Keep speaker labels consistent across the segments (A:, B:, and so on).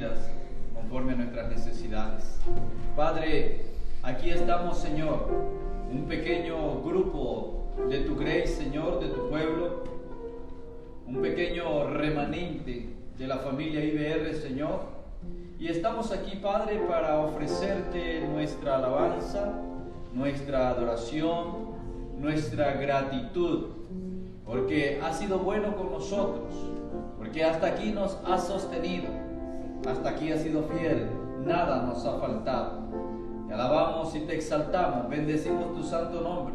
A: vidas conforme a nuestras necesidades. Padre, aquí estamos, Señor, un pequeño grupo de tu grace, Señor, de tu pueblo, un pequeño remanente de la familia IBR, Señor, y estamos aquí, Padre, para ofrecerte nuestra alabanza, nuestra adoración, nuestra gratitud, porque has sido bueno con nosotros, porque hasta aquí nos has sostenido, hasta aquí has sido fiel, nada nos ha faltado. Te alabamos y te exaltamos, bendecimos tu santo nombre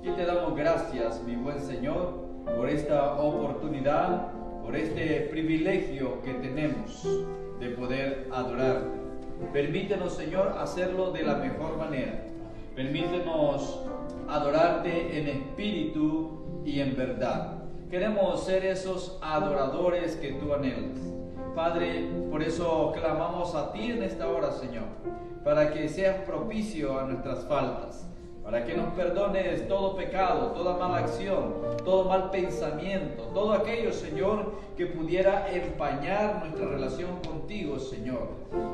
A: y te damos gracias, mi buen Señor, por esta oportunidad, por este privilegio que tenemos de poder adorarte. Permítenos, Señor, hacerlo de la mejor manera. Permítenos adorarte en espíritu y en verdad. Queremos ser esos adoradores que tú anhelas. Padre, por eso clamamos a ti en esta hora, Señor, para que seas propicio a nuestras faltas, para que nos perdones todo pecado, toda mala acción, todo mal pensamiento, todo aquello, Señor, que pudiera empañar nuestra relación contigo, Señor.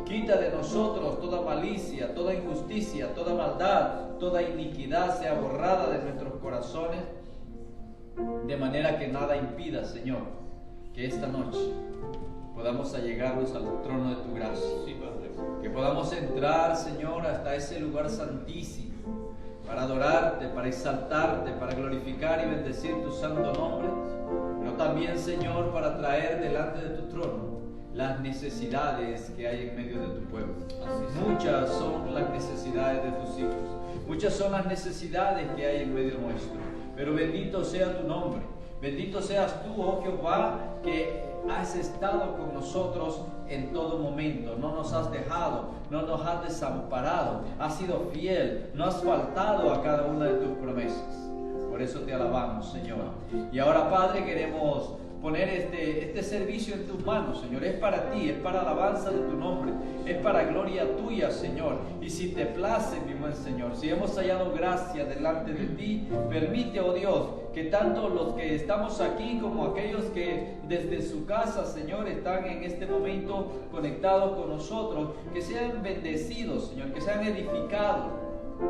A: Quita de nosotros toda malicia, toda injusticia, toda maldad, toda iniquidad sea borrada de nuestros corazones, de manera que nada impida, Señor, que esta noche podamos allegarnos al trono de tu gracia. Sí, Padre. Que podamos entrar, Señor, hasta ese lugar santísimo, para adorarte, para exaltarte, para glorificar y bendecir tu santo nombre, pero también, Señor, para traer delante de tu trono las necesidades que hay en medio de tu pueblo. Muchas son las necesidades de tus hijos, muchas son las necesidades que hay en medio nuestro, pero bendito sea tu nombre, bendito seas tú, oh Jehová, que has estado con nosotros en todo momento, no nos has dejado, no nos has desamparado, has sido fiel, no has faltado a cada una de tus promesas. Por eso te alabamos, Señor. Y ahora, Padre, queremos poner este servicio en tus manos, Señor. Es para ti, es para alabanza de tu nombre, es para gloria tuya, Señor. Y si te place, mi buen Señor, si hemos hallado gracia delante de ti, permite, oh Dios, que tanto los que estamos aquí como aquellos que desde su casa, Señor, están en este momento conectados con nosotros, que sean bendecidos, Señor, que sean edificados,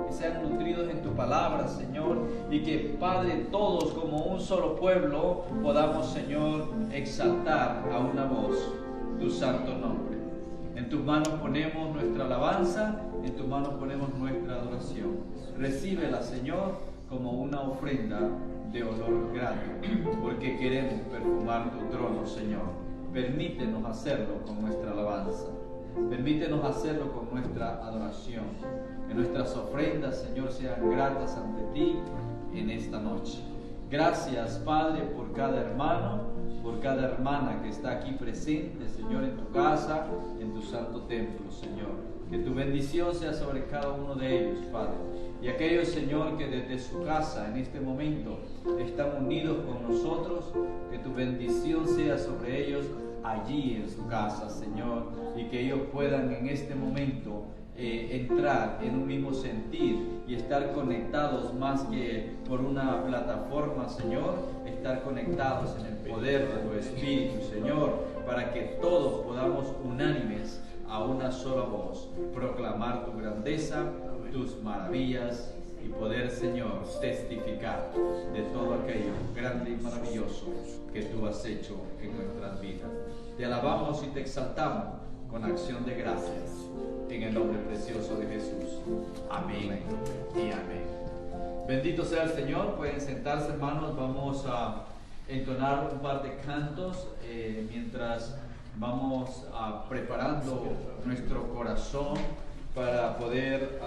A: que sean nutridos en tu palabra, Señor, y que, Padre, todos como un solo pueblo podamos, Señor, exaltar a una voz tu santo nombre. En tus manos ponemos nuestra alabanza, en tus manos ponemos nuestra adoración. Recíbela, Señor, como una ofrenda de olor grato, porque queremos perfumar tu trono, Señor. Permítenos hacerlo con nuestra alabanza. Permítenos hacerlo con nuestra adoración. Que nuestras ofrendas, Señor, sean gratas ante ti en esta noche. Gracias, Padre, por cada hermano, por cada hermana que está aquí presente, Señor, en tu casa, en tu santo templo, Señor. Que tu bendición sea sobre cada uno de ellos, Padre. Y aquellos, Señor, que desde su casa en este momento están unidos con nosotros, que tu bendición sea sobre ellos allí en su casa, Señor, y que ellos puedan en este momento entrar en un mismo sentir y estar conectados más que por una plataforma, Señor, estar conectados en el poder de tu Espíritu, Señor, para que todos podamos unánimes a una sola voz proclamar tu grandeza, tus maravillas y poder, Señor, testificar de todo aquello grande y maravilloso que tú has hecho en nuestras vidas. Te alabamos y te exaltamos con acción de gracias en el nombre precioso de Jesús. Amén y amén. Bendito sea el Señor. Pueden sentarse, hermanos. Vamos a entonar un par de cantos mientras vamos preparando nuestro corazón para poder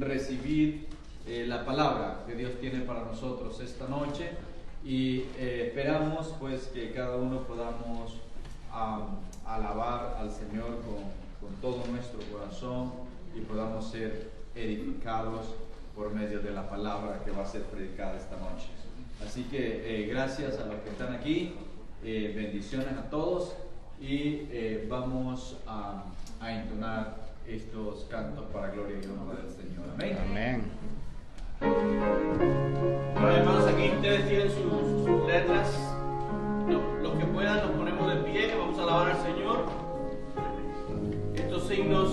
A: recibir la palabra que Dios tiene para nosotros esta noche, y esperamos pues que cada uno podamos alabar al Señor con todo nuestro corazón y podamos ser edificados por medio de la palabra que va a ser predicada esta noche. Así que gracias a los que están aquí, bendiciones a todos, y vamos a entonar estos cantos para gloria y honra del Señor. Amén.
B: Amén.
C: Bueno, hermanos, aquí ustedes tienen sus letras. Los que puedan, nos ponemos de pie, vamos a alabar al Señor. signos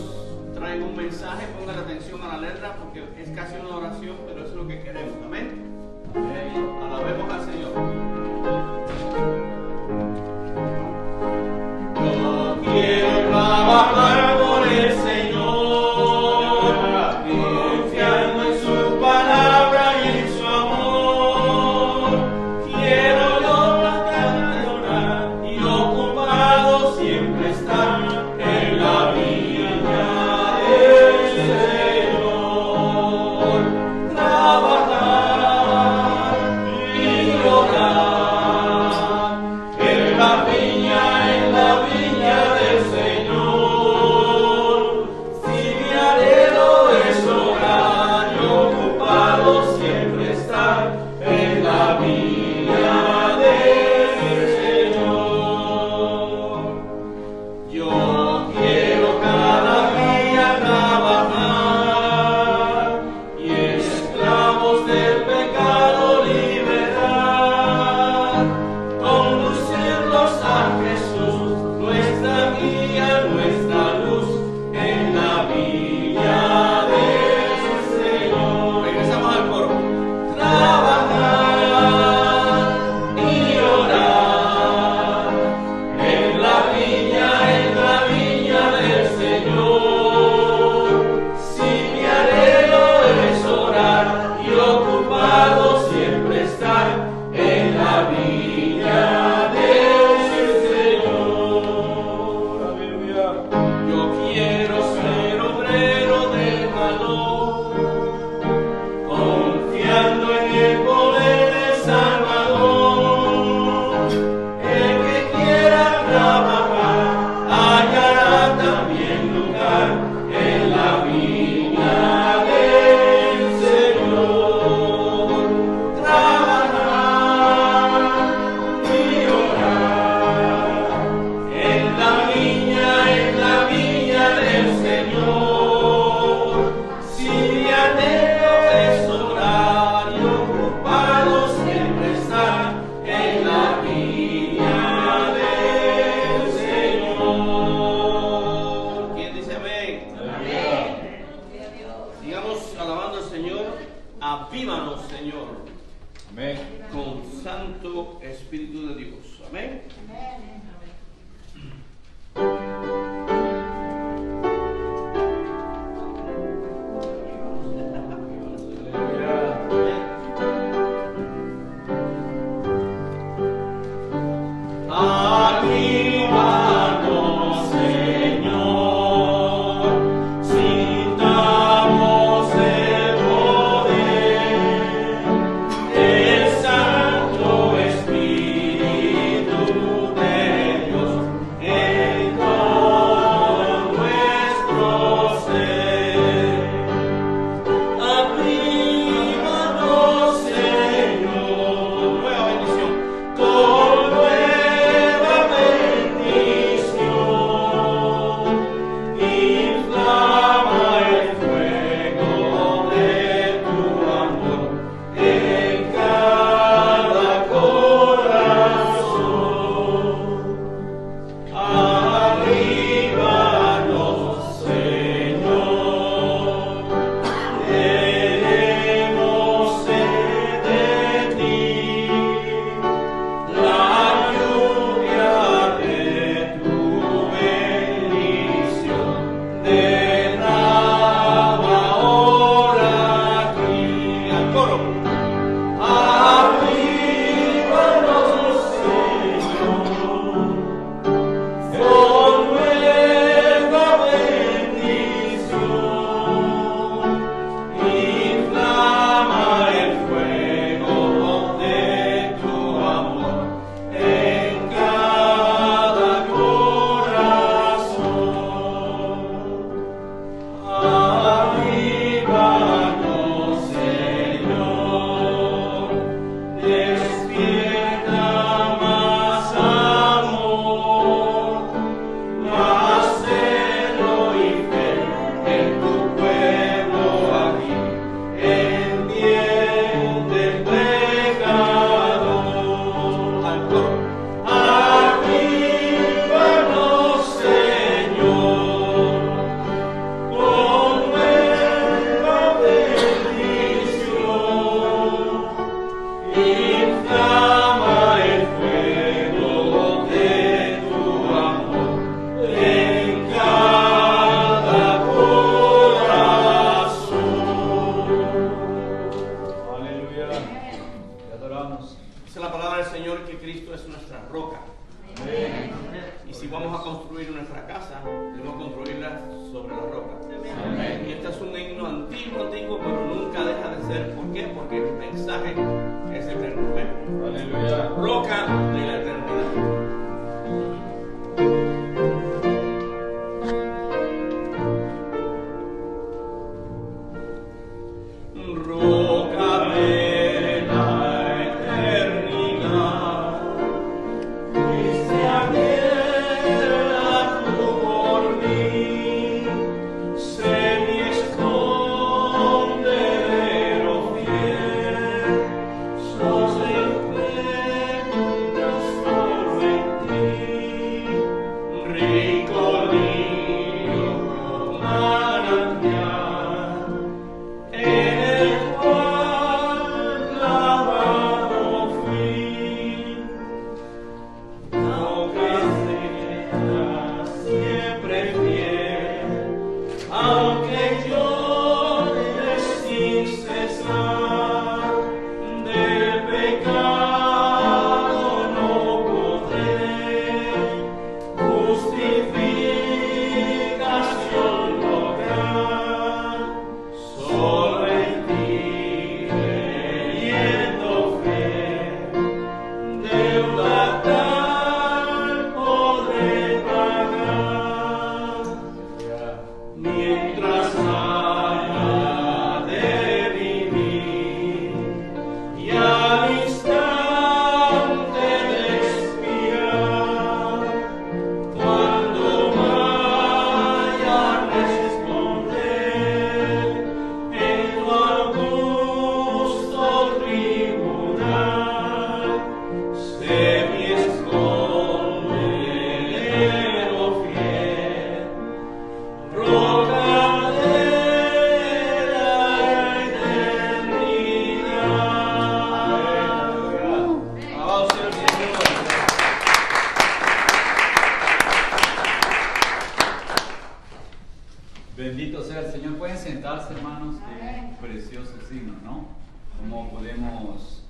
C: traen un mensaje, pongan atención a la letra porque es casi una oración, pero eso es lo que queremos. Amén. Alabemos al Señor. Yo quiero trabajar por el Señor, confiando en su palabra y en su amor. Quiero yo bastante orar y ocupado siempre estar en la viña del Señor. Trabajar y orar en la viña del Señor. Si mi anhelo es orar y ocupado siempre estar en la viña del Señor. Yo quiero cada día trabajar y esclavos del pecado liberar, conducirlos a vamos a construir nuestra casa, debemos construirla sobre la roca. Amén. Y este es un himno antiguo, pero nunca deja de ser. ¿Por qué? Porque el mensaje es eterno. Aleluya. Roca de la eternidad.
A: Bendito sea el Señor. Pueden sentarse, hermanos. Qué precioso signo, ¿no? Cómo podemos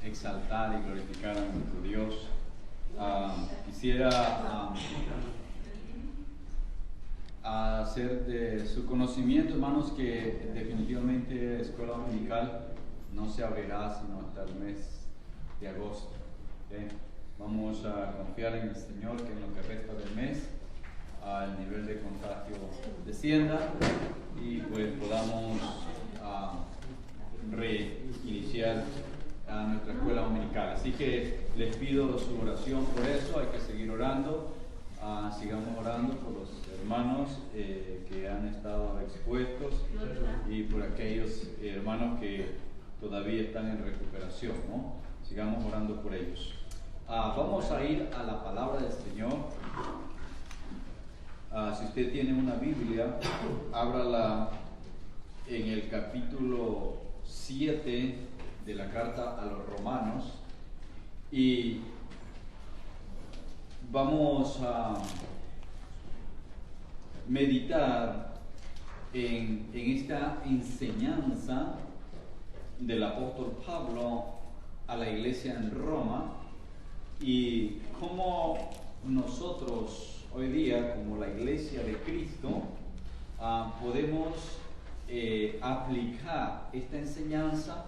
A: exaltar y glorificar a nuestro Dios. Quisiera hacer de su conocimiento, hermanos, que definitivamente la escuela dominical no se abrirá sino hasta el mes de agosto. ¿Okay? Vamos a confiar en el Señor que en lo que resta del mes el nivel de contagio descienda y pues podamos reiniciar nuestra escuela dominical. Así que les pido su oración por eso. Hay que seguir orando. Sigamos orando por los hermanos que han estado expuestos y por aquellos hermanos que todavía están en recuperación, ¿no? Sigamos orando por ellos. Vamos a ir a la palabra del Señor. Si usted tiene una Biblia, ábrala en el capítulo 7 de la carta a los Romanos y vamos a meditar en esta enseñanza del apóstol Pablo a la iglesia en Roma y cómo nosotros hoy día, como la iglesia de Cristo, podemos aplicar esta enseñanza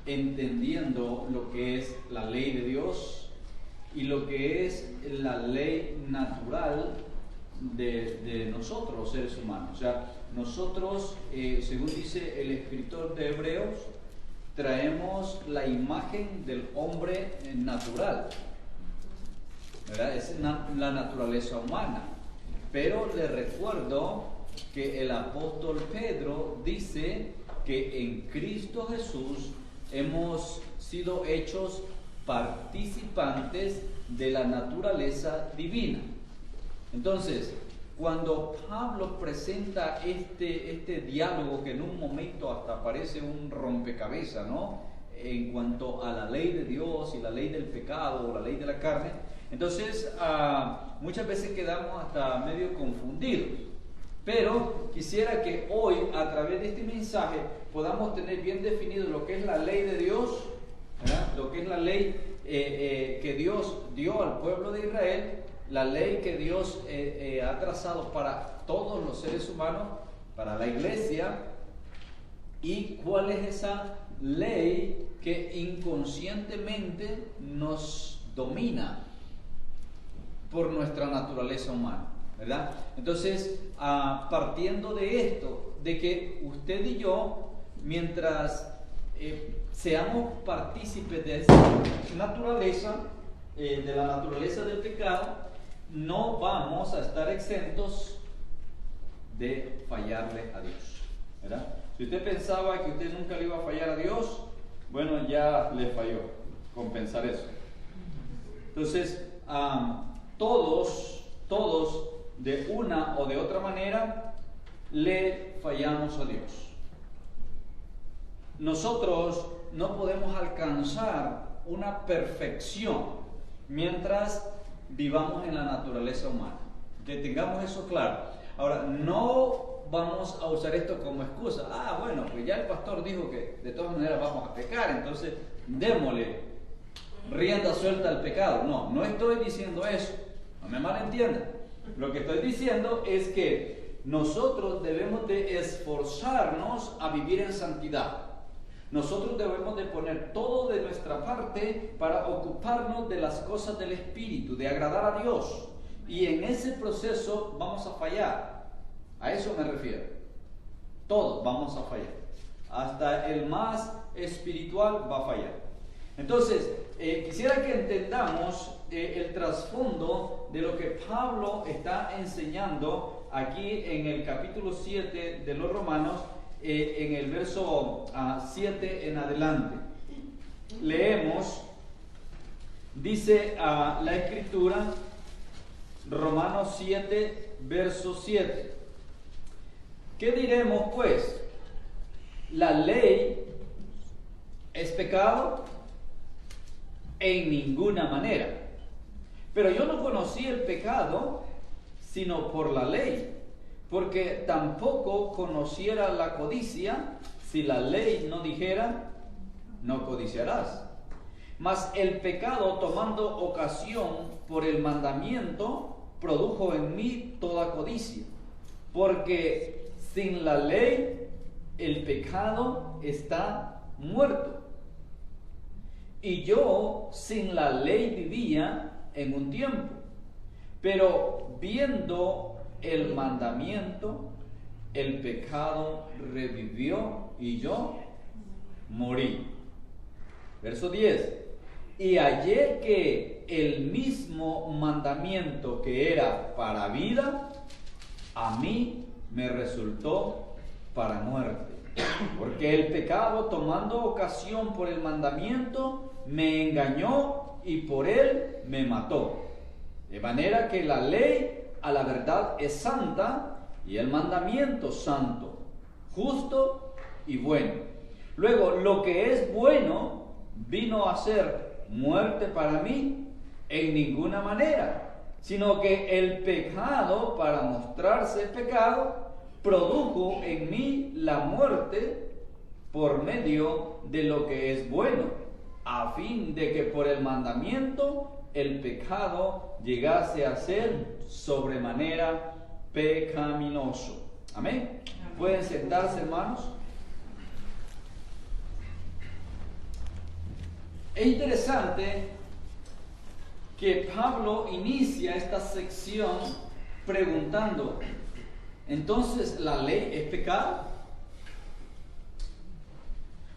A: entendiendo lo que es la ley de Dios y lo que es la ley natural de nosotros, seres humanos. O sea, nosotros, según dice el escritor de Hebreos, traemos la imagen del hombre natural, ¿verdad? Es la naturaleza humana. Pero le recuerdo que el apóstol Pedro dice que en Cristo Jesús hemos sido hechos participantes de la naturaleza divina. Entonces, cuando Pablo presenta este diálogo que en un momento hasta parece un rompecabezas, ¿no? En cuanto a la ley de Dios y la ley del pecado o la ley de la carne, entonces muchas veces quedamos hasta medio confundidos. Pero quisiera que hoy, a través de este mensaje, podamos tener bien definido lo que es la ley de Dios, ¿verdad? Lo que es la ley que Dios dio al pueblo de Israel, la ley que Dios ha trazado para todos los seres humanos, para la iglesia, y cuál es esa ley que inconscientemente nos domina por nuestra naturaleza humana, ¿verdad? Entonces, partiendo de esto, de que usted y yo, mientras seamos partícipes de esa naturaleza, de la naturaleza del pecado, no vamos a estar exentos de fallarle a Dios, ¿verdad? Si usted pensaba que usted nunca le iba a fallar a Dios, bueno, ya le falló con pensar eso. Entonces, todos, de una o de otra manera, le fallamos a Dios. Nosotros no podemos alcanzar una perfección mientras vivamos en la naturaleza humana. Que tengamos eso claro. Ahora, no vamos a usar esto como excusa. Bueno, pues ya el pastor dijo que de todas maneras vamos a pecar, entonces démosle rienda suelta al pecado. No estoy diciendo eso. No me malentiendan. Lo que estoy diciendo es que nosotros debemos de esforzarnos a vivir en santidad. Nosotros debemos de poner todo de nuestra parte para ocuparnos de las cosas del Espíritu, de agradar a Dios. Y en ese proceso vamos a fallar. A eso me refiero. Todos vamos a fallar. Hasta el más espiritual va a fallar. Entonces, quisiera que entendamos el trasfondo de lo que Pablo está enseñando aquí en el capítulo 7 de los Romanos, en el verso 7 en adelante. Leemos, dice la Escritura, Romanos 7, verso 7. ¿Qué diremos pues? ¿La ley es pecado? En ninguna manera. Pero yo no conocí el pecado sino por la ley, porque tampoco conociera la codicia si la ley no dijera, no codiciarás. Mas el pecado, tomando ocasión por el mandamiento, produjo en mí toda codicia, porque sin la ley el pecado está muerto. Y yo sin la ley vivía en un tiempo, pero viendo el mandamiento, el pecado revivió y yo morí. Verso 10. Y hallé que el mismo mandamiento que era para vida, a mí me resultó para muerte. Porque el pecado, tomando ocasión por el mandamiento, me engañó y por él me mató. De manera que la ley a la verdad es santa y el mandamiento santo, justo y bueno. Luego, lo que es bueno vino a ser muerte para mí en ninguna manera, sino que el pecado, para mostrarse pecado, produjo en mí la muerte por medio de lo que es bueno, a fin de que por el mandamiento el pecado llegase a ser sobremanera pecaminoso. Amén. ¿Pueden sentarse, hermanos? Es interesante que Pablo inicia esta sección preguntando: ¿entonces la ley es pecado?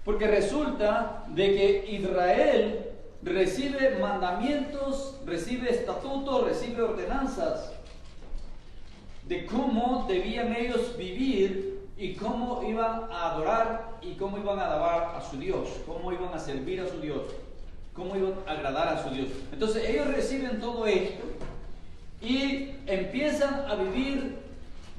A: Porque resulta de que Israel recibe mandamientos, recibe estatutos, recibe ordenanzas de cómo debían ellos vivir y cómo iban a adorar y cómo iban a alabar a su Dios, cómo iban a servir a su Dios, cómo iban a agradar a su Dios. Entonces ellos reciben todo esto y empiezan a vivir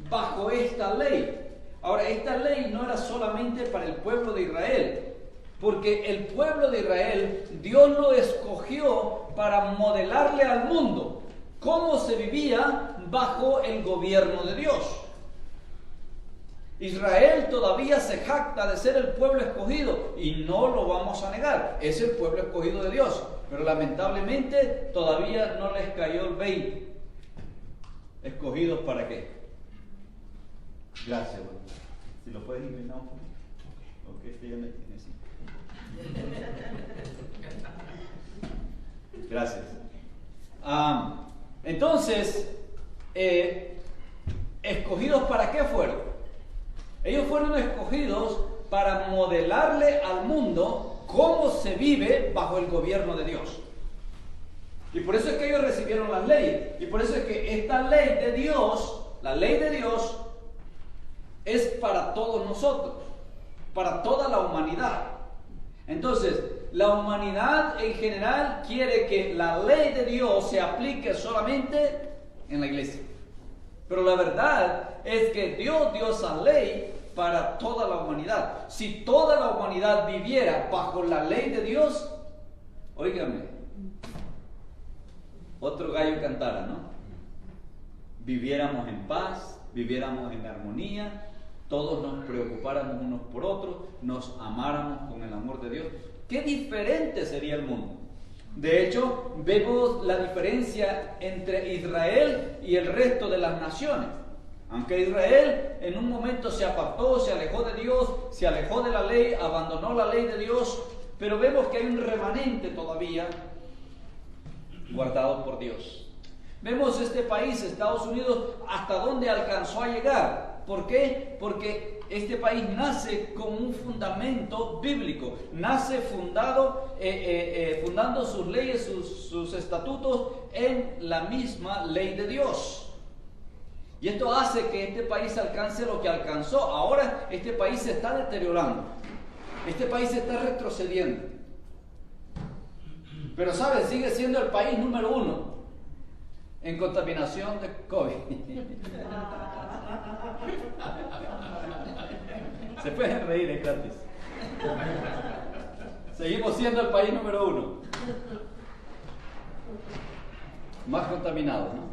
A: bajo esta ley. Ahora, esta ley no era solamente para el pueblo de Israel, porque el pueblo de Israel, Dios lo escogió para modelarle al mundo cómo se vivía bajo el gobierno de Dios. Israel todavía se jacta de ser el pueblo escogido, y no lo vamos a negar, es el pueblo escogido de Dios. pero lamentablemente todavía no les cayó el 20. ¿Escogidos para qué? Gracias, bueno. Si lo puedes inclinar un poquito. Ok, este ya me tiene así. Gracias. Entonces, ¿escogidos para qué fueron? Ellos fueron escogidos para modelarle al mundo cómo se vive bajo el gobierno de Dios. Y por eso es que ellos recibieron las leyes. Y por eso es que esta ley de Dios, la ley de Dios, es para todos nosotros, para toda la humanidad. Entonces, la humanidad en general quiere que la ley de Dios se aplique solamente en la iglesia. Pero la verdad es que Dios dio esa ley para toda la humanidad. Si toda la humanidad viviera bajo la ley de Dios, óigame, otro gallo cantara, ¿no? Viviéramos en paz, viviéramos en armonía, todos nos preocupáramos unos por otros, nos amáramos con el amor de Dios. ¡Qué diferente sería el mundo! De hecho, vemos la diferencia entre Israel y el resto de las naciones. Aunque Israel en un momento se apartó, se alejó de Dios, se alejó de la ley, abandonó la ley de Dios, pero vemos que hay un remanente todavía guardado por Dios. Vemos este país, Estados Unidos, hasta dónde alcanzó a llegar. ¿Por qué? Porque este país nace con un fundamento bíblico, nace fundando sus leyes, sus estatutos en la misma ley de Dios. Y esto hace que este país alcance lo que alcanzó. Ahora este país se está deteriorando, este país se está retrocediendo. Pero ¿sabes? Sigue siendo el país número 1 en contaminación de COVID. Se pueden reír, es gratis. Seguimos siendo el país número 1 más contaminado, ¿no?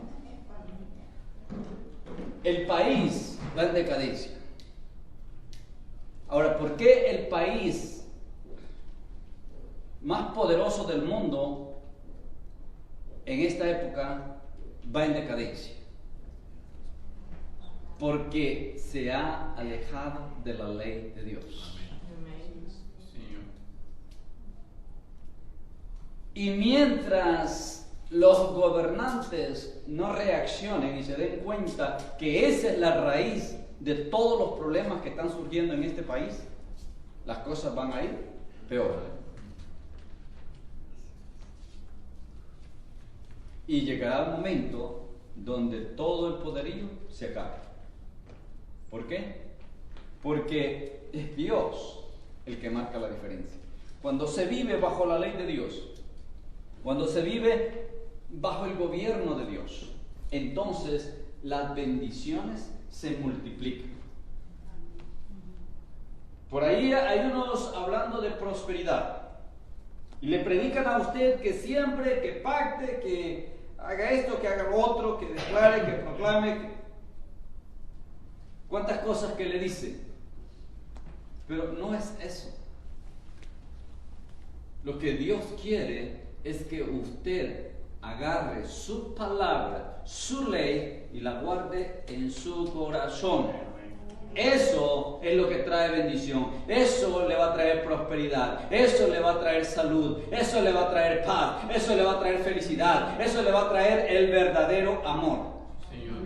A: El país va en decadencia. Ahora, ¿por qué el país más poderoso del mundo en esta época va en decadencia? Porque se ha alejado de la ley de Dios. Y mientras los gobernantes no reaccionen y se den cuenta que esa es la raíz de todos los problemas que están surgiendo en este país, las cosas van a ir peor. Y llegará el momento donde todo el poderío se acabe. ¿Por qué? Porque es Dios el que marca la diferencia. Cuando se vive bajo la ley de Dios, cuando se vive bajo el gobierno de Dios, entonces las bendiciones se multiplican. Por ahí hay unos hablando de prosperidad y le predican a usted que siempre, que pacte, que haga esto, que haga lo otro, que declare, que proclame. ¿Cuántas cosas que le dicen? Pero no es eso. Lo que Dios quiere es que usted agarre su palabra, su ley y la guarde en su corazón. Eso es lo que trae bendición. Eso le va a traer prosperidad. Eso le va a traer salud. Eso le va a traer paz. Eso le va a traer felicidad. Eso le va a traer el verdadero amor. Señor.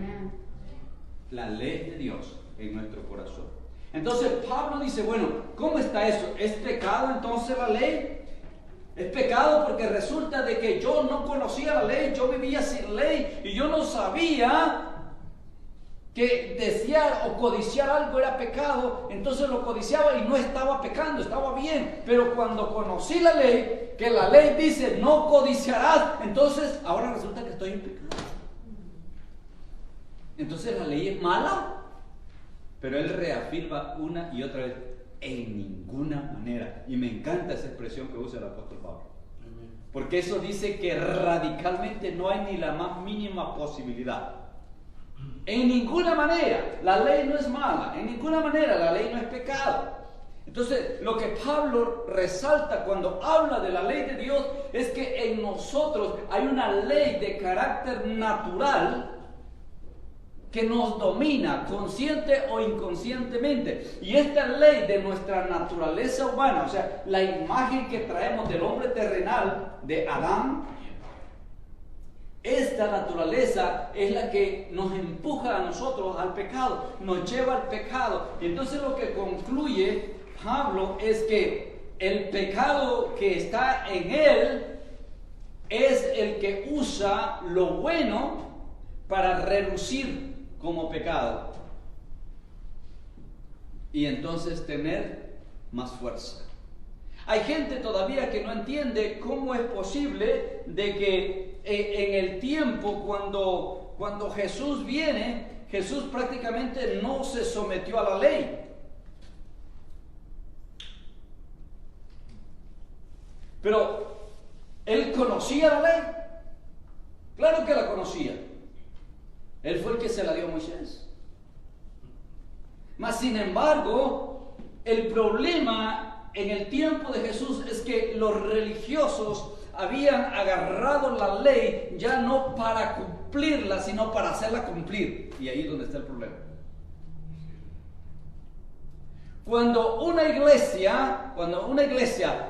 A: La ley de Dios en nuestro corazón. Entonces Pablo dice, bueno, ¿cómo está eso? ¿Es pecado entonces la ley? Es pecado porque resulta de que yo no conocía la ley, yo vivía sin ley y yo no sabía que desear o codiciar algo era pecado, entonces lo codiciaba y no estaba pecando, estaba bien. Pero cuando conocí la ley, que la ley dice no codiciarás, entonces ahora resulta que estoy en pecado. Entonces la ley es mala. Pero él reafirma una y otra vez, en ninguna manera. Y me encanta esa expresión que usa el apóstol Pablo. Porque eso dice que radicalmente no hay ni la más mínima posibilidad. En ninguna manera la ley no es mala, en ninguna manera la ley no es pecado.
B: Entonces, lo que Pablo resalta cuando habla de la ley de Dios es que en nosotros hay una ley de carácter natural que nos domina, consciente o inconscientemente. Y esta ley de nuestra naturaleza humana, o sea, la imagen que traemos del hombre terrenal, de Adán, esta naturaleza es la que nos empuja a nosotros al pecado, nos lleva al pecado. Y entonces lo que concluye Pablo es que el pecado que está en él es el que usa lo bueno para relucir como pecado y entonces tener más fuerza. Hay gente todavía que no entiende cómo es posible de que en el tiempo cuando Jesús viene, Jesús prácticamente no se sometió a la ley. Pero él conocía la ley. Claro que la conocía. Él fue el que se la dio a Moisés. Mas sin embargo, el problema en el tiempo de Jesús es que los religiosos habían agarrado la ley ya no para cumplirla, sino para hacerla cumplir. Y ahí es donde está el problema. Cuando una iglesia,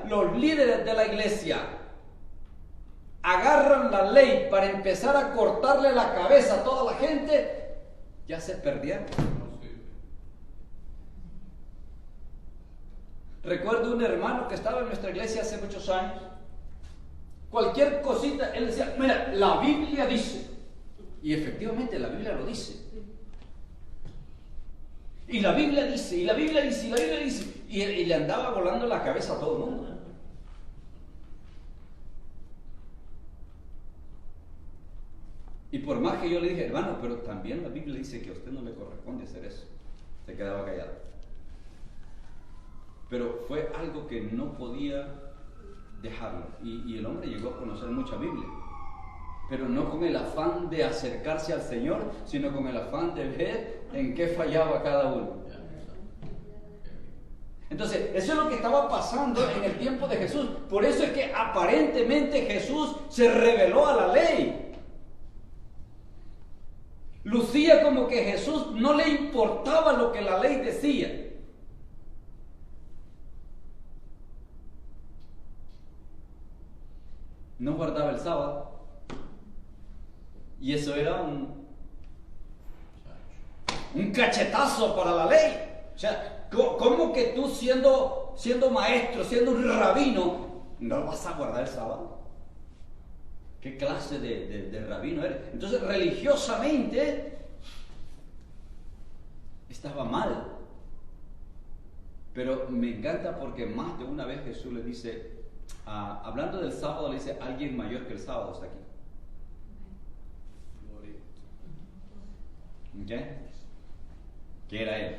B: los líderes de la iglesia agarran la ley para empezar a cortarle la cabeza a toda la gente, ya se perdieron. Recuerdo un hermano que estaba en nuestra iglesia hace muchos años. Cualquier cosita, él decía, mira, la Biblia dice. Y efectivamente la Biblia lo dice. Y la Biblia dice, y la Biblia dice, y la Biblia dice. Y le andaba volando la cabeza a todo el mundo. Y por más que yo le dije, hermano, pero también la Biblia dice que a usted no le corresponde hacer eso. Se quedaba callado. Pero fue algo que no podía dejarlo. Y el hombre llegó a conocer mucha Biblia. Pero no con el afán de acercarse al Señor, sino con el afán de ver en qué fallaba cada uno. Entonces, eso es lo que estaba pasando en el tiempo de Jesús. Por eso es que aparentemente Jesús se rebeló a la ley. Lucía como que Jesús no le importaba lo que la ley decía. No guardaba el sábado. Y eso era un cachetazo para la ley. O sea, ¿cómo que tú siendo maestro, siendo un rabino, no vas a guardar el sábado? ¿Qué clase de rabino eres? Entonces, religiosamente estaba mal. Pero me encanta porque más de una vez Jesús le dice, hablando del sábado, le dice, alguien mayor que el sábado está aquí. ¿Ok? ¿Qué era él?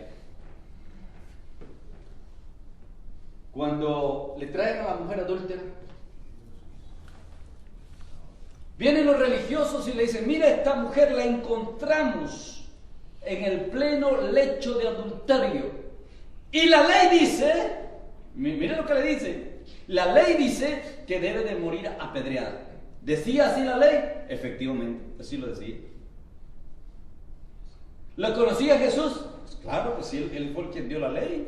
B: Cuando le traen a la mujer adúltera, vienen los religiosos y le dicen, mira, esta mujer la encontramos en el pleno lecho de adulterio. Y la ley dice, mira lo que le dice, la ley dice que debe de morir apedreada. ¿Decía así la ley? Efectivamente, así lo decía. ¿Lo conocía Jesús? Pues claro, pues sí, él fue quien dio la ley.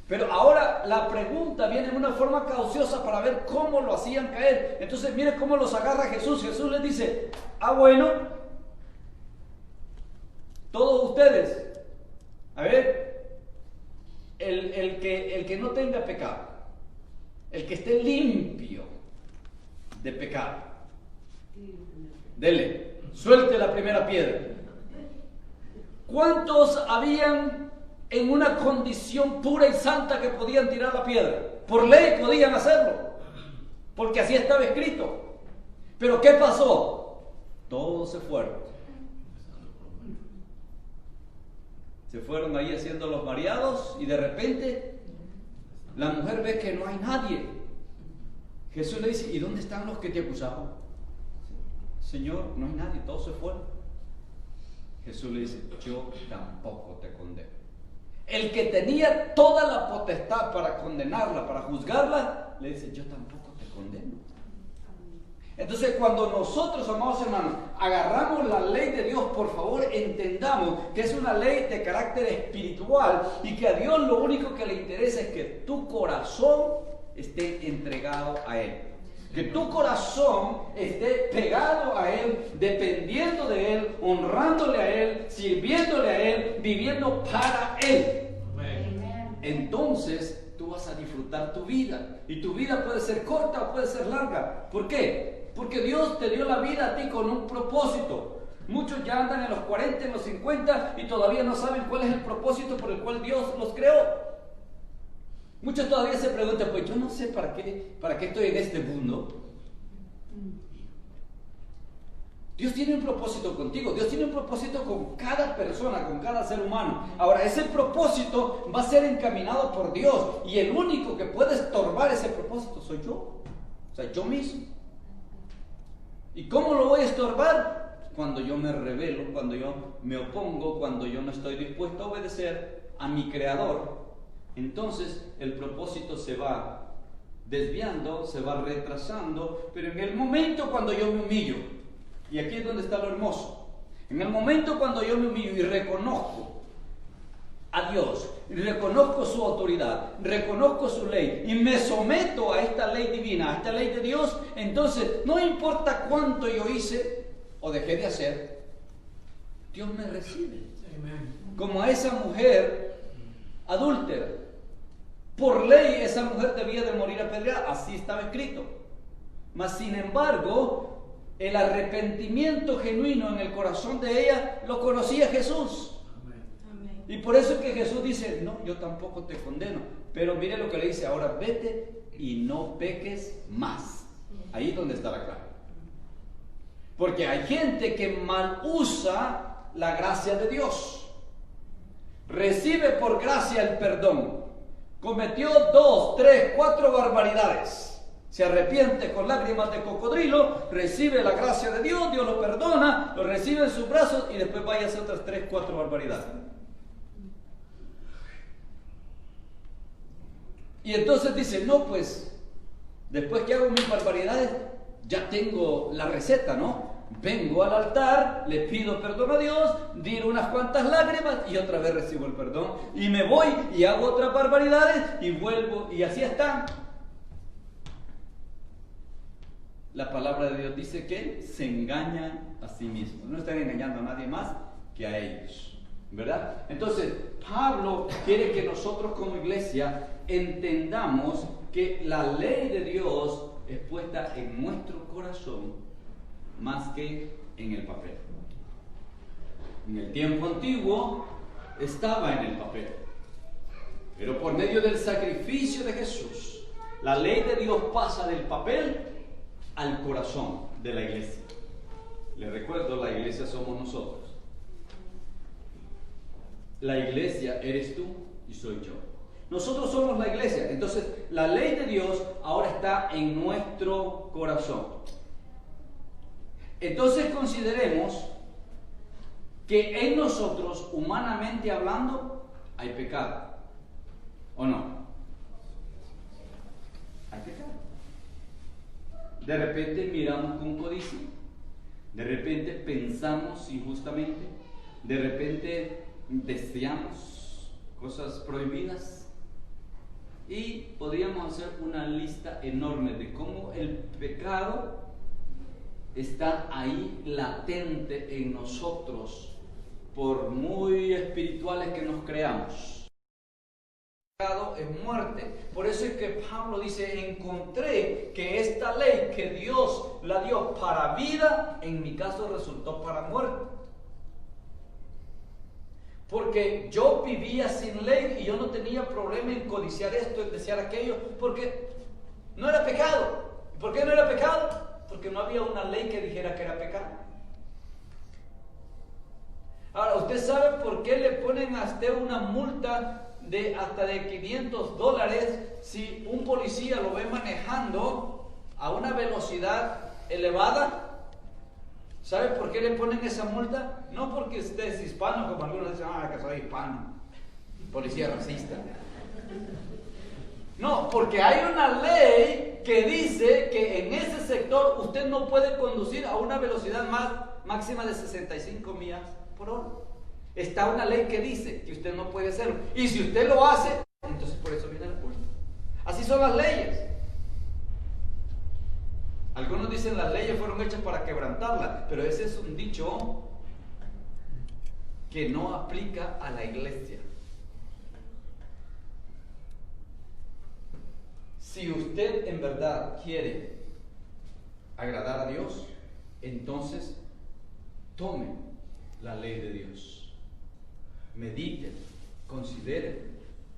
B: Pero ahora la pregunta viene en una forma cauciosa para ver cómo lo hacían caer. Entonces mire cómo los agarra Jesús. Jesús les dice, bueno, todos ustedes, a ver, el que no tenga pecado, el que esté limpio de pecado, dele, suelte la primera piedra. ¿Cuántos habían en una condición pura y santa que podían tirar la piedra? Por ley podían hacerlo, porque así estaba escrito. Pero ¿qué pasó? Todos se fueron. Se fueron ahí haciendo los mareados y de repente la mujer ve que no hay nadie. Jesús le dice, ¿y dónde están los que te acusaban? Señor, no hay nadie, todos se fueron. Jesús le dice, yo tampoco te condeno. El que tenía toda la potestad para condenarla, para juzgarla, le dice, yo tampoco te condeno. Entonces, cuando nosotros, amados hermanos, agarramos la ley de Dios, por favor entendamos que es una ley de carácter espiritual y que a Dios lo único que le interesa es que tu corazón esté entregado a Él. Que tu corazón esté pegado a Él, dependiendo de Él, honrándole a Él, sirviéndole a Él, viviendo para Él. Amén. Entonces tú vas a disfrutar tu vida. Y tu vida puede ser corta o puede ser larga. ¿Por qué? Porque Dios te dio la vida a ti con un propósito. Muchos ya andan en los 40, en los 50 y todavía no saben cuál es el propósito por el cual Dios los creó. Muchos todavía se preguntan, pues yo no sé para qué estoy en este mundo. Dios tiene un propósito contigo, Dios tiene un propósito con cada persona, con cada ser humano. Ahora, ese propósito va a ser encaminado por Dios y el único que puede estorbar ese propósito soy yo. O sea, yo mismo. ¿Y cómo lo voy a estorbar? Cuando yo me rebelo, cuando yo me opongo, cuando yo no estoy dispuesto a obedecer a mi Creador. Entonces el propósito se va desviando, se va retrasando, pero en el momento cuando yo me humillo, y aquí es donde está lo hermoso, en el momento cuando yo me humillo y reconozco a Dios, y reconozco su autoridad, reconozco su ley y me someto a esta ley divina, a esta ley de Dios, entonces no importa cuánto yo hice o dejé de hacer, Dios me recibe. Como a esa mujer adúltera. Por ley esa mujer debía de morir apedreada, así estaba escrito. Mas sin embargo, el arrepentimiento genuino en el corazón de ella lo conocía Jesús. Amén. Y por eso es que Jesús dice, no, yo tampoco te condeno. Pero mire lo que le dice, ahora vete y no peques más. Ahí es donde está la clave. Porque hay gente que mal usa la gracia de Dios. Recibe por gracia el perdón. Cometió 2, 3, 4 barbaridades. Se arrepiente con lágrimas de cocodrilo, recibe la gracia de Dios, Dios lo perdona, lo recibe en sus brazos y después vaya a hacer otras 3, 4 barbaridades. Y entonces dice, no, pues, después que hago mis barbaridades, ya tengo la receta, ¿no? Vengo al altar, le pido perdón a Dios, tiro unas cuantas lágrimas y otra vez recibo el perdón. Y me voy y hago otras barbaridades y vuelvo y así está. La palabra de Dios dice que se engañan a sí mismos. No están engañando a nadie más que a ellos, ¿verdad? Entonces, Pablo quiere que nosotros como iglesia entendamos que la ley de Dios es puesta en nuestro corazón más que en el papel. En el tiempo antiguo estaba en el papel, pero por medio del sacrificio de Jesús, la ley de Dios pasa del papel al corazón de la iglesia. Les recuerdo, la iglesia somos nosotros. La iglesia eres tú y soy yo. Nosotros somos la iglesia. Entonces, la ley de Dios ahora está en nuestro corazón. Entonces consideremos que en nosotros, humanamente hablando, hay pecado. ¿O no? Hay pecado. De repente miramos con codicia. De repente pensamos injustamente. De repente deseamos cosas prohibidas. Y podríamos hacer una lista enorme de cómo el pecado está ahí latente en nosotros, por muy espirituales que nos creamos. El pecado es muerte. Por eso es que Pablo dice, encontré que esta ley que Dios la dio para vida, en mi caso resultó para muerte. Porque yo vivía sin ley y yo no tenía problema en codiciar esto, en desear aquello, porque no era pecado. ¿Por qué no era pecado? Porque no había una ley que dijera que era pecado. Ahora, ¿usted sabe por qué le ponen a usted una multa de hasta de $500 si un policía lo ve manejando a una velocidad elevada? ¿Sabe por qué le ponen esa multa? No porque usted es hispano, como algunos dicen, que soy hispano. policía racista. No, porque hay una ley que dice que en ese sector usted no puede conducir a una velocidad máxima de 65 millas por hora. Está una ley que dice que usted no puede hacerlo. Y si usted lo hace, entonces por eso viene la multa. Así son las leyes. Algunos dicen las leyes fueron hechas para quebrantarlas, pero ese es un dicho que no aplica a la iglesia. Si usted en verdad quiere agradar a Dios, entonces tome la ley de Dios. Medite, considere,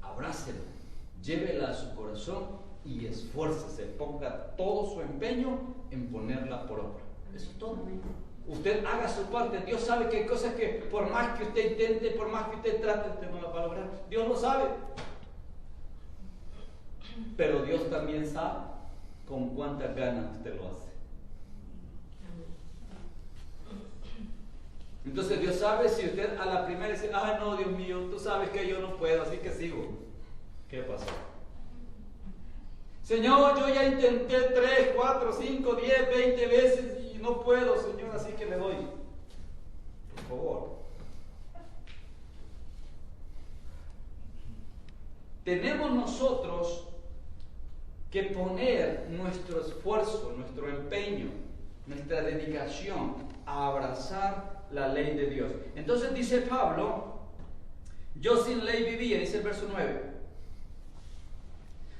B: abrácela, llévela a su corazón y esfuércese, ponga todo su empeño en ponerla por obra. Eso es todo. Usted haga su parte. Dios sabe que hay cosas que por más que usted intente, por más que usted trate, usted no la va a lograr. Dios lo sabe. Pero Dios también sabe con cuántas ganas usted lo hace. Entonces Dios sabe si usted a la primera dice, ay no, Dios mío, tú sabes que yo no puedo, así que sigo. ¿Qué pasó? Señor, yo ya intenté 3, 4, 5, 10, 20 veces y no puedo, Señor, así que le doy. Por favor. Tenemos nosotros que poner nuestro esfuerzo, nuestro empeño, nuestra dedicación a abrazar la ley de Dios. Entonces dice Pablo, yo sin ley vivía, dice el verso 9.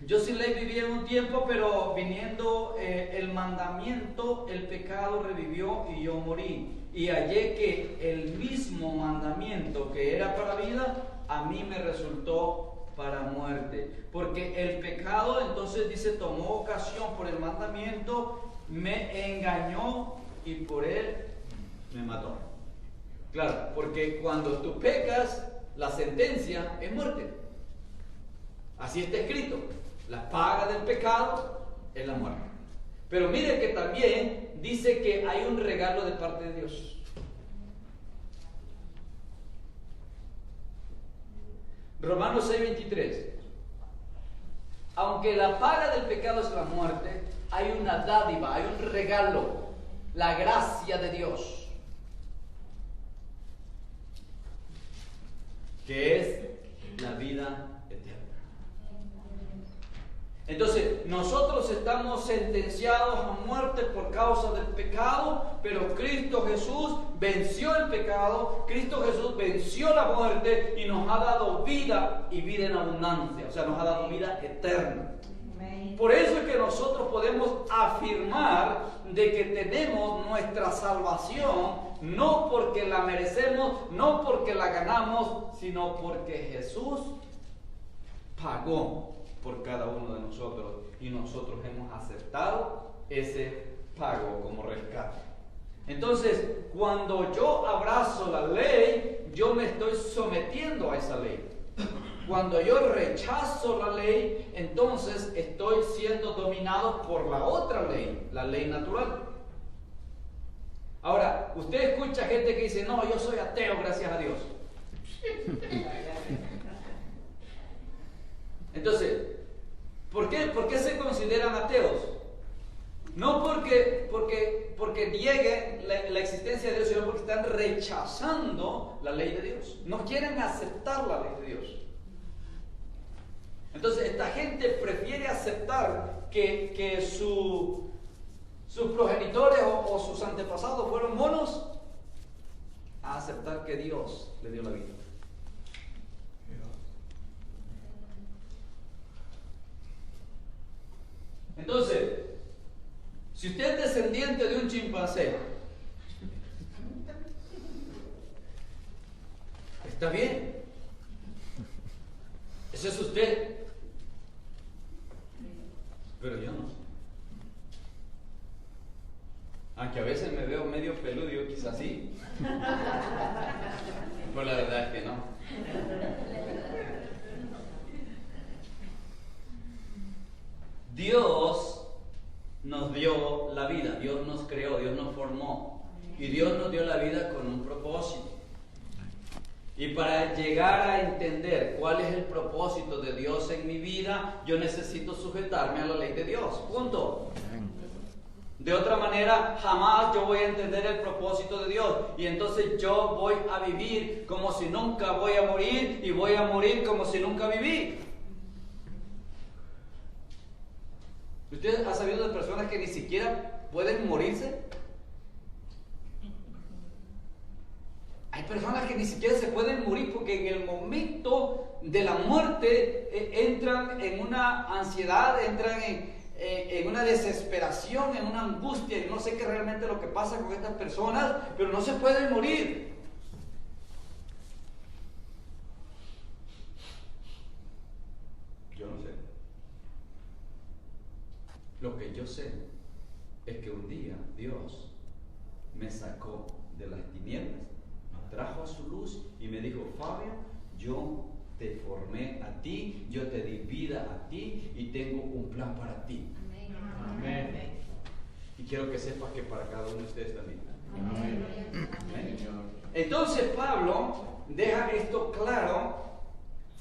B: Yo sin ley vivía en un tiempo, pero viniendo el mandamiento, el pecado revivió y yo morí. Y hallé que el mismo mandamiento que era para vida, a mí me resultó para muerte. Porque el pecado, entonces dice, tomó ocasión por el mandamiento, me engañó y por él me mató. Claro, porque cuando tú pecas, la sentencia es muerte. Así está escrito. La paga del pecado es la muerte. Pero mire que también dice que hay un regalo de parte de Dios. Romanos 6:23. Aunque la paga del pecado es la muerte, hay una dádiva, hay un regalo, la gracia de Dios, que es la vida eterna. Entonces, nosotros estamos sentenciados a muerte por causa del pecado, pero Cristo Jesús venció el pecado, Cristo Jesús venció la muerte y nos ha dado vida y vida en abundancia, o sea, nos ha dado vida eterna. Por eso es que nosotros podemos afirmar de que tenemos nuestra salvación, no porque la merecemos, no porque la ganamos, sino porque Jesús pagó por cada uno de nosotros y nosotros hemos aceptado ese pago como rescate. Entonces, cuando yo abrazo la ley, yo me estoy sometiendo a esa ley. Cuando yo rechazo la ley, entonces estoy siendo dominado por la otra ley, la ley natural. Ahora, usted escucha gente que dice, no, yo soy ateo, gracias a Dios. Entonces, ¿por qué se consideran ateos? No porque niegue la existencia de Dios, sino porque están rechazando la ley de Dios. No quieren aceptar la ley de Dios. Entonces, esta gente prefiere aceptar que sus progenitores o sus antepasados fueron monos, a aceptar que Dios le dio la vida. Entonces, si usted es descendiente de un chimpancé, está bien. Ese es usted. Pero yo no. Aunque a veces me veo medio peludo, quizás sí. Pero la verdad es que no. Dios nos dio la vida, Dios nos creó, Dios nos formó y Dios nos dio la vida con un propósito. Y para llegar a entender cuál es el propósito de Dios en mi vida, yo necesito sujetarme a la ley de Dios. Punto. De otra manera, jamás yo voy a entender el propósito de Dios. Y entonces yo voy a vivir como si nunca voy a morir y voy a morir como si nunca viví. ¿Usted ha sabido de personas que ni siquiera pueden morirse? Hay personas que ni siquiera se pueden morir porque en el momento de la muerte entran en una ansiedad, entran en una desesperación, en una angustia, y no sé qué realmente lo que pasa con estas personas, pero no se pueden morir. Yo no sé. Lo que yo sé es que un día Dios me sacó de las tinieblas, me trajo a su luz y me dijo: Fabio, yo te formé a ti, yo te di vida a ti y tengo un plan para ti. Amén. Y quiero que sepas que para cada uno de ustedes también. Amén. Amén. Entonces Pablo deja esto claro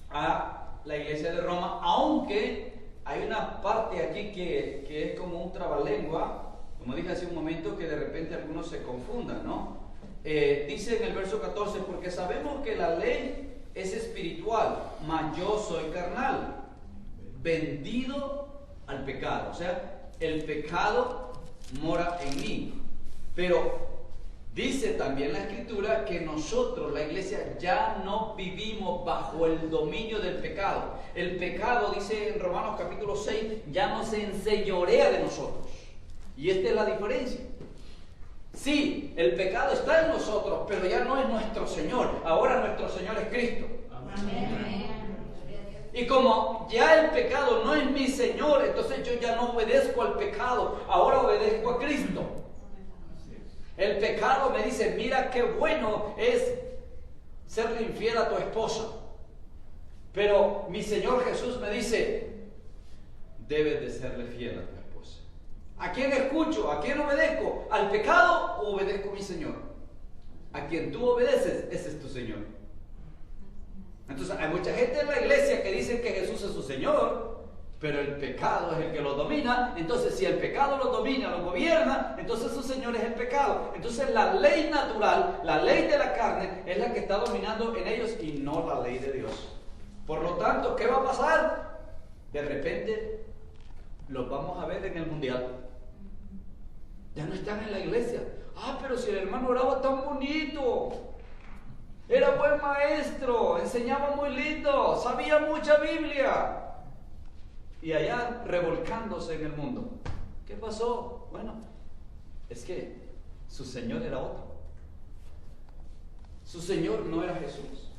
B: a la iglesia de Roma, aunque hay una parte aquí que es como un trabalengua, como dije hace un momento, que de repente algunos se confundan, ¿no? Dice en el verso 14: porque sabemos que la ley es espiritual, mas yo soy carnal, vendido al pecado. O sea, el pecado mora en mí. Pero dice también la Escritura que nosotros, la iglesia, ya no vivimos bajo el dominio del pecado. El pecado, dice en Romanos capítulo 6, ya no se enseñorea de nosotros. Y esta es la diferencia. Sí, el pecado está en nosotros, pero ya no es nuestro Señor. Ahora nuestro Señor es Cristo. Amén. Y como ya el pecado no es mi Señor, entonces yo ya no obedezco al pecado, ahora obedezco a Cristo. El pecado me dice: mira qué bueno es serle infiel a tu esposa. Pero mi Señor Jesús me dice: debes de serle fiel a tu esposa. ¿A quién escucho? ¿A quién obedezco? ¿Al pecado o obedezco a mi Señor? A quien tú obedeces, ese es tu Señor. Entonces hay mucha gente en la iglesia que dice que Jesús es su Señor, pero el pecado es el que lo domina. Entonces si el pecado lo domina, lo gobierna, entonces su Señor es el pecado. Entonces la ley natural, la ley de la carne, es la que está dominando en ellos y no la ley de Dios. Por lo tanto, ¿qué va a pasar? De repente los vamos a ver en el mundial. Ya no están en la iglesia. Ah, pero si el hermano oraba tan bonito, era buen maestro, enseñaba muy lindo, sabía mucha Biblia. Y allá revolcándose en el mundo. ¿Qué pasó? Bueno, es que su Señor era otro. Su Señor no era Jesús.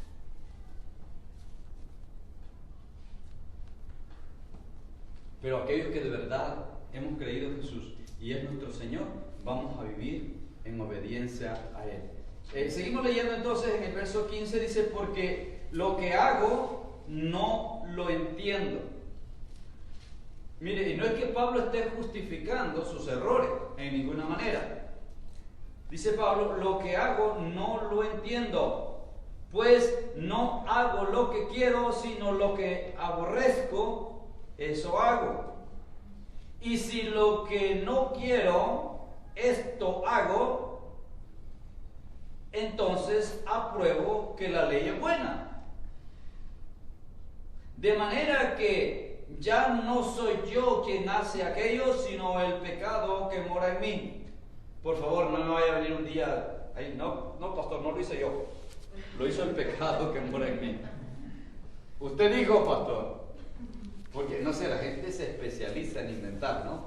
B: Pero aquellos que de verdad hemos creído en Jesús y es nuestro Señor, vamos a vivir en obediencia a Él. Seguimos leyendo entonces en el verso 15, dice: porque lo que hago no lo entiendo. Mire, y no es que Pablo esté justificando sus errores en ninguna manera. Dice Pablo: lo que hago no lo entiendo, pues no hago lo que quiero, sino lo que aborrezco, eso hago. Y si lo que no quiero, esto hago, entonces apruebo que la ley es buena. De manera que ya no soy yo quien hace aquello, sino el pecado que mora en mí. Por favor, no me vaya a venir un día, ay, no, pastor, no lo hice yo, lo hizo el pecado que mora en mí. Usted dijo, pastor, porque no sé, la gente se especializa en inventar, ¿no?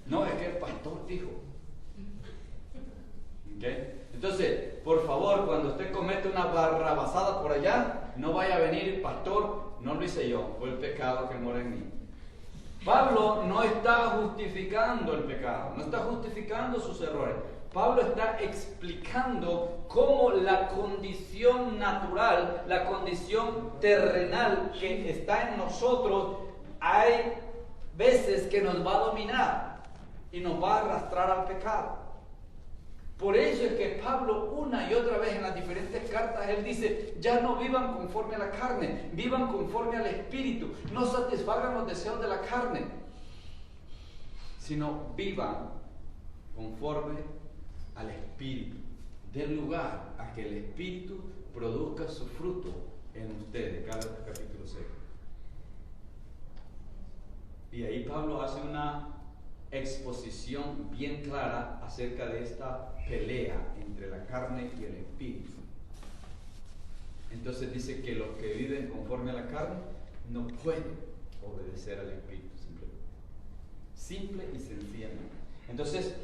B: No, es que el pastor dijo. ¿Okay? Entonces, por favor, cuando usted comete una barrabasada por allá, no vaya a venir: pastor, no lo hice yo, fue el pecado que mora en mí. Pablo no está justificando el pecado, no está justificando sus errores. Pablo está explicando cómo la condición natural, la condición terrenal que está en nosotros, hay veces que nos va a dominar y nos va a arrastrar al pecado. Por eso es que Pablo una y otra vez en las diferentes cartas, él dice, ya no vivan conforme a la carne, vivan conforme al Espíritu, no satisfagan los deseos de la carne, sino vivan conforme al Espíritu. Den lugar a que el Espíritu produzca su fruto en ustedes. Gálatas capítulo 6. Y ahí Pablo hace una exposición bien clara acerca de esta pelea entre la carne y el espíritu. Entonces dice que los que viven conforme a la carne no pueden obedecer al espíritu, simple y sencillamente. Entonces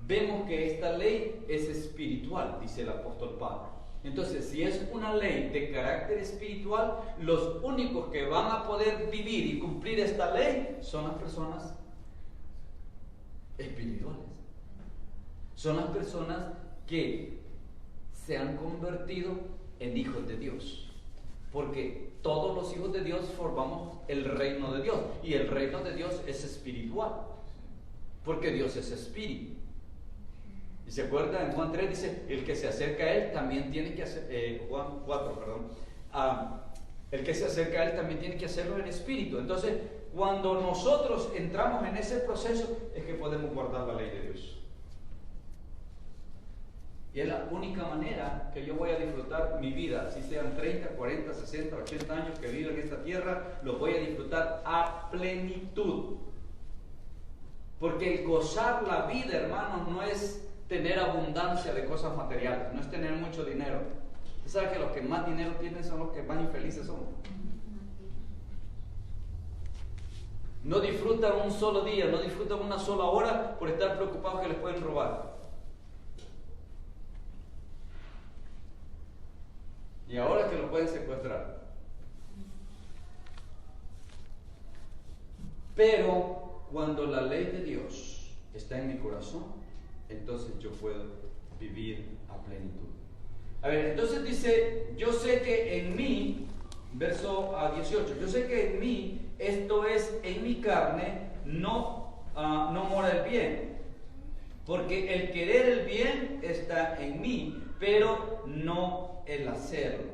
B: vemos que esta ley es espiritual, dice el apóstol Pablo. Entonces, si es una ley de carácter espiritual, los únicos que van a poder vivir y cumplir esta ley son las personas espirituales. Son las personas que se han convertido en hijos de Dios. Porque todos los hijos de Dios formamos el reino de Dios. Y el reino de Dios es espiritual. Porque Dios es espíritu. Y se acuerda, en Juan 3 dice, el que se acerca a Él también tiene que hacer, Juan 4, perdón, el que se acerca a Él también tiene que hacerlo en espíritu. Entonces, cuando nosotros entramos en ese proceso, es que podemos guardar la ley de Dios. Y es la única manera que yo voy a disfrutar mi vida, si sean 30, 40, 60, 80 años que vivo en esta tierra, los voy a disfrutar a plenitud. Porque el gozar la vida, hermanos, no es tener abundancia de cosas materiales, no es tener mucho dinero. Usted sabe que los que más dinero tienen son los que más infelices son. No disfrutan un solo día, no disfrutan una sola hora por estar preocupados que les pueden robar. Y ahora que lo pueden secuestrar. Pero cuando la ley de Dios está en mi corazón, entonces yo puedo vivir a plenitud. A ver, entonces dice, yo sé que en mí, verso 18, yo sé que en mí, esto es, en mi carne, no mora el bien. Porque el querer el bien está en mí, pero no el hacerlo.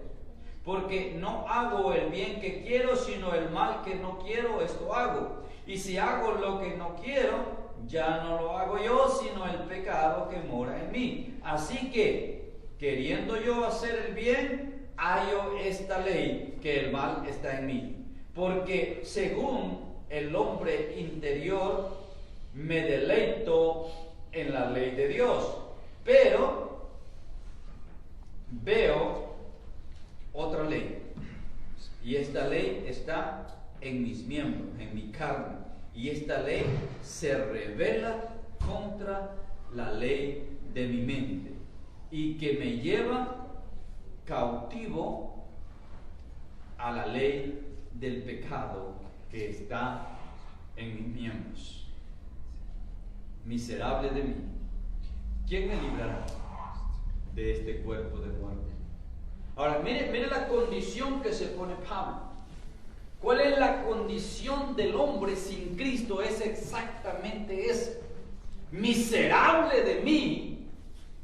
B: Porque no hago el bien que quiero, sino el mal que no quiero, esto hago. Y si hago lo que no quiero, ya no lo hago yo, sino el pecado que mora en mí. Así que, queriendo yo hacer el bien, hallo esta ley, que el mal está en mí. Porque según el hombre interior, me deleito en la ley de Dios. Pero veo otra ley. Y esta ley está en mis miembros, en mi carne. Y esta ley se revela contra la ley de mi mente y que me lleva cautivo a la ley del pecado que está en mis miembros. Miserable de mí, ¿quién me librará de este cuerpo de muerte? Ahora, mire la condición que se pone Pablo. ¿Cuál es la condición del hombre sin Cristo? Es exactamente eso. Miserable de mí,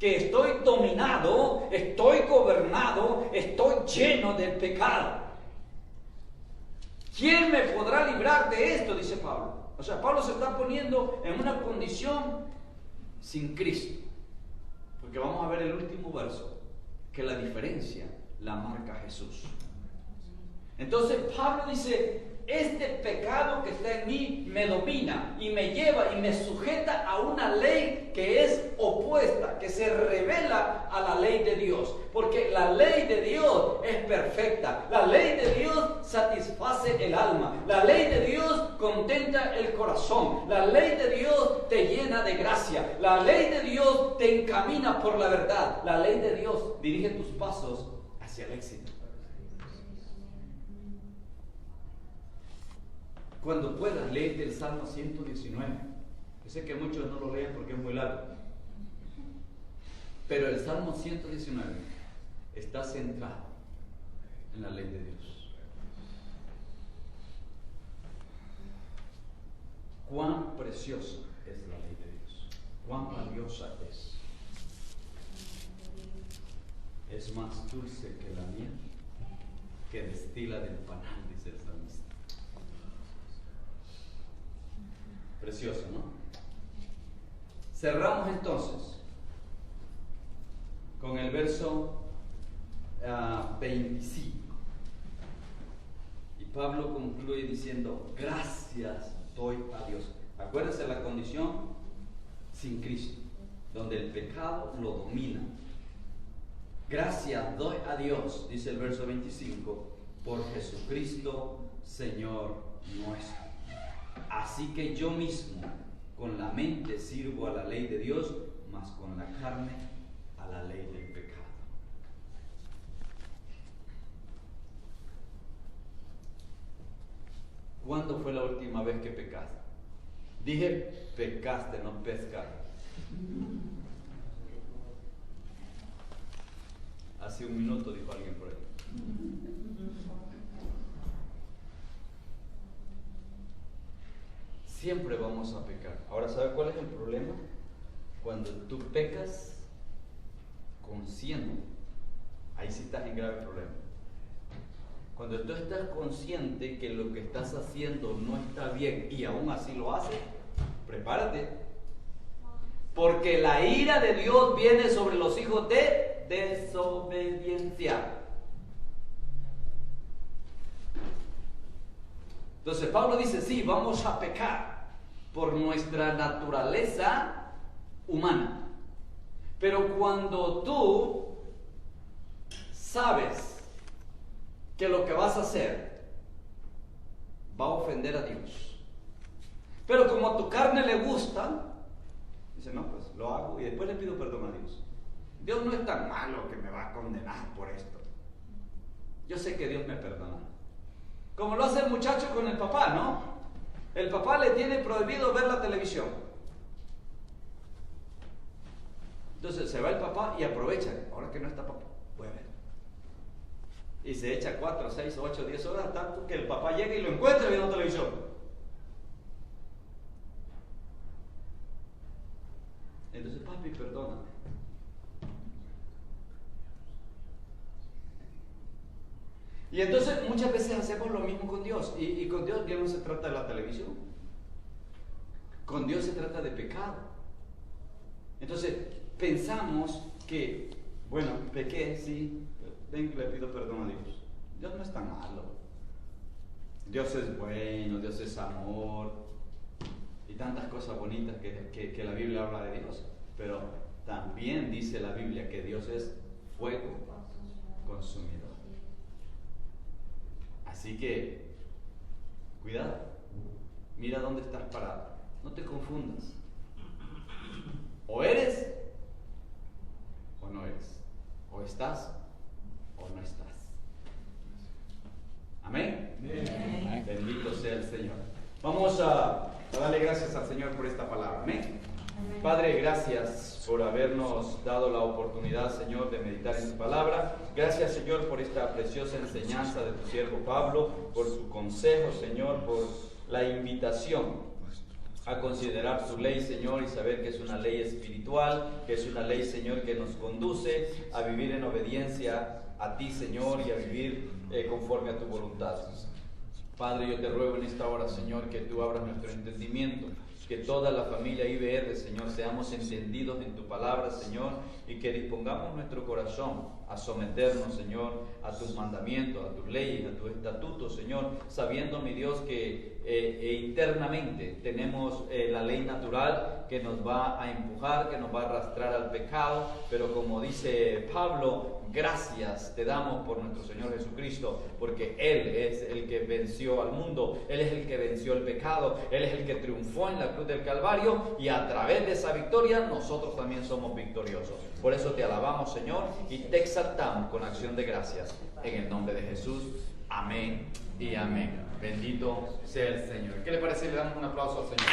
B: que estoy dominado, estoy gobernado, estoy lleno del pecado. ¿Quién me podrá librar de esto? Dice Pablo. O sea, Pablo se está poniendo en una condición sin Cristo. Porque vamos a ver el último verso, que la diferencia la marca Jesús. Entonces Pablo dice, este pecado que está en mí me domina y me lleva y me sujeta a una ley que es opuesta, que se revela a la ley de Dios. Porque la ley de Dios es perfecta, la ley de Dios satisface el alma, la ley de Dios contenta el corazón, la ley de Dios te llena de gracia, la ley de Dios te encamina por la verdad, la ley de Dios dirige tus pasos hacia el éxito. Cuando puedas, léete el Salmo 119. Yo sé que muchos no lo leen porque es muy largo. Pero el Salmo 119 está centrado en la ley de Dios. Cuán preciosa es la ley de Dios. Cuán valiosa es. es más dulce que la miel, que destila del panal, dice el salmista. Precioso, ¿no? Cerramos entonces con el verso 25. Y Pablo concluye diciendo: gracias doy a Dios. Acuérdense la condición sin Cristo, donde el pecado lo domina. Gracias doy a Dios, dice el verso 25, por Jesucristo, Señor nuestro. Así que yo mismo con la mente sirvo a la ley de Dios, mas con la carne a la ley del pecado. ¿Cuándo fue la última vez que pecaste? Dije pecaste, no pescaste. Hace un minuto dijo alguien por ahí. Siempre vamos a pecar. Ahora, ¿sabe cuál es el problema? Cuando tú pecas consciente, ahí sí estás en grave problema. Cuando tú estás consciente que lo que estás haciendo no está bien y aún así lo haces, prepárate. Porque la ira de Dios viene sobre los hijos de desobediencia. Entonces Pablo dice, sí, vamos a pecar por nuestra naturaleza humana. Pero cuando tú sabes que lo que vas a hacer va a ofender a Dios, pero como a tu carne le gusta, dice, no, pues lo hago y después le pido perdón a Dios. Dios no es tan malo que me va a condenar por esto. Yo sé que Dios me perdona. Como lo hace el muchacho con el papá, ¿no? El papá le tiene prohibido ver la televisión. Entonces se va el papá y aprovecha. Ahora que no está papá, voy a ver. Y se echa 4, 6, 8, 10 horas, tanto que el papá llega y lo encuentra viendo televisión. Entonces, papi, perdóname. Y entonces muchas veces hacemos lo mismo con Dios. Y con Dios no se trata de la televisión. Con Dios se trata de pecado. Entonces pensamos que, bueno, pequé, sí, ven que le pido perdón a Dios. Dios no es tan malo. Dios es bueno, Dios es amor. Y tantas cosas bonitas que la Biblia habla de Dios. Pero también dice la Biblia que Dios es fuego consumidor. Así que, cuidado, mira dónde estás parado, no te confundas. O eres o no eres, o estás o no estás. Amén. Amén. Bendito sea el Señor. Vamos a darle gracias al Señor por esta palabra. Amén. Padre, gracias por habernos dado la oportunidad, Señor, de meditar en tu palabra. Gracias, Señor, por esta preciosa enseñanza de tu siervo Pablo, por su consejo, Señor, por la invitación a considerar tu ley, Señor, y saber que es una ley espiritual, que es una ley, Señor, que nos conduce a vivir en obediencia a ti, Señor, y a vivir conforme a tu voluntad. Padre, yo te ruego en esta hora, Señor, que tú abras nuestro entendimiento, que toda la familia IBR, Señor, seamos entendidos en tu palabra, Señor, y que dispongamos nuestro corazón a someternos, Señor, a tus mandamientos, a tus leyes, a tus estatutos, Señor, sabiendo, mi Dios, que internamente tenemos la ley natural que nos va a empujar, que nos va a arrastrar al pecado, pero como dice Pablo, gracias te damos por nuestro Señor Jesucristo, porque Él es el que venció al mundo, Él es el que venció el pecado, Él es el que triunfó en la cruz del Calvario, y a través de esa victoria nosotros también somos victoriosos. Por eso te alabamos, Señor, y te exaltamos con acción de gracias, en el nombre de Jesús. Amén y amén. Bendito sea el Señor. ¿Qué le parece si le damos un aplauso al Señor?